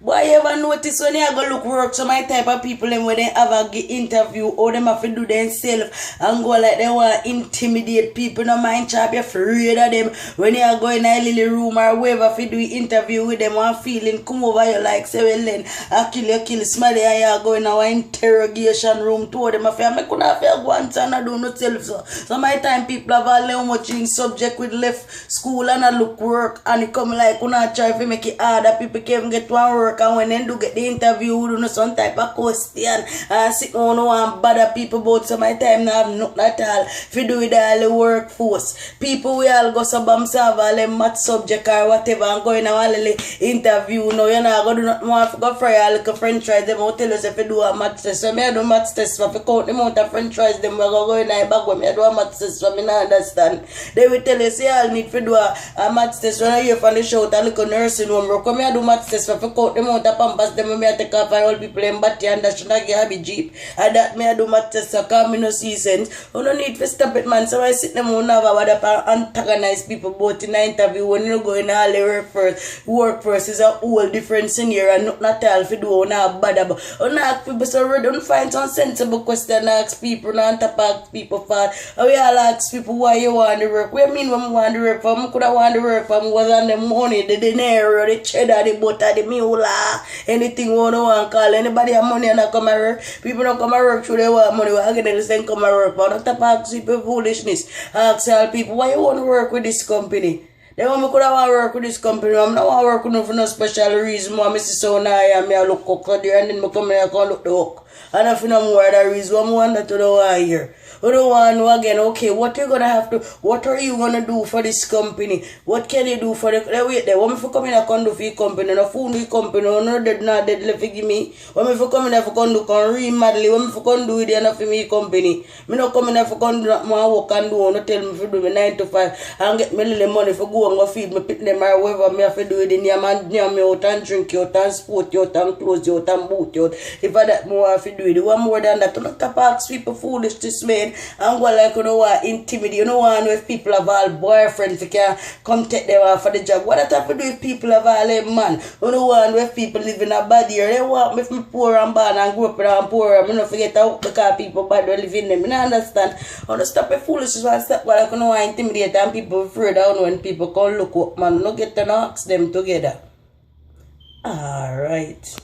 Boy, you ever notice when you go look work, some of the type of people them when they have a interview or them have to do themselves and go like they want to intimidate people, no mind chop, you're afraid of them. When you go in a little room or wherever if you do interview with them, one feeling come over you like say well then I kill somebody and you go in our interrogation room to them if you make una fair go and do no self so. Some of the time people have all how much in subject with left school and I look work and it come like una try to make it harder people can't get one work and when they do get the interview we do know some type of question and sit on and bother people about some of the time now have nothing at all if you do with all the workforce. People we all go some have all the math subject or whatever and go in a little interview now you're not going to do nothing more for go fry a little french fries them will tell us if you do a math test so me I do math test so if you count the amount of french fries them will go in a bag when me I do a math test so me not understand. They will tell us all need to do a math test when I hear from the shout a little nursing home work when me I do math test so if you count the amount of pampers them me I take off and all people in batty and that should not get a jeep and that me I do math test so come me no see sense. You don't need to stop it man so I sit them on have a antagonize people both in an interview when you go in all the workforce is a whole different scenario and not all if you do not bad about ask people so we don't find some sensible question ask people not to ask people for we all ask people why you want to work. What mean when we want to work for? I could have want to work for was on the money, the dinero, the cheddar, the butter, the mule, anything we want to call anybody have money and not come and work. People don't come and work through they want money. We're going to send come and work. But not to ask people foolishness. Ask all people why you want to work with this company. They want me could have work with this company. I'm not work with no for no special reason. I see so now and me look cook there and then I come here and look the hook. And if you know more the reason I want that to the one here. We don't want to know again, okay, what you gonna have to, what are you gonna do for this company? What can you do for the, wait there, when me for come in a can do for your company, no food your company, no dead, not dead, left give me. When me for come in a for can do, can read madly, when me for can do it, enough for me company. Me no come in a for can do more work and do, no tell me for do me 9 to 5, and get me little money for go and go feed me, pick them or whatever, me have to do it in your man, near me out and drink you out and sport you out and clothes you out and boot you out. If I that more have to do it, one more than that, don't tap ask people foolish this man. And go like you know what intimidate, you know what if people have all boyfriends you can come take them off for the job. What that have to do if people have all a man? You know what if people live in a bad area, they want me from poor and bad and grow up and poor. I don't forget how because people bad will live in them. I don't understand. I don't stop a foolishness and stop what you know what intimidate and people afraid down when people come look up man. No get to ask them together. Alright.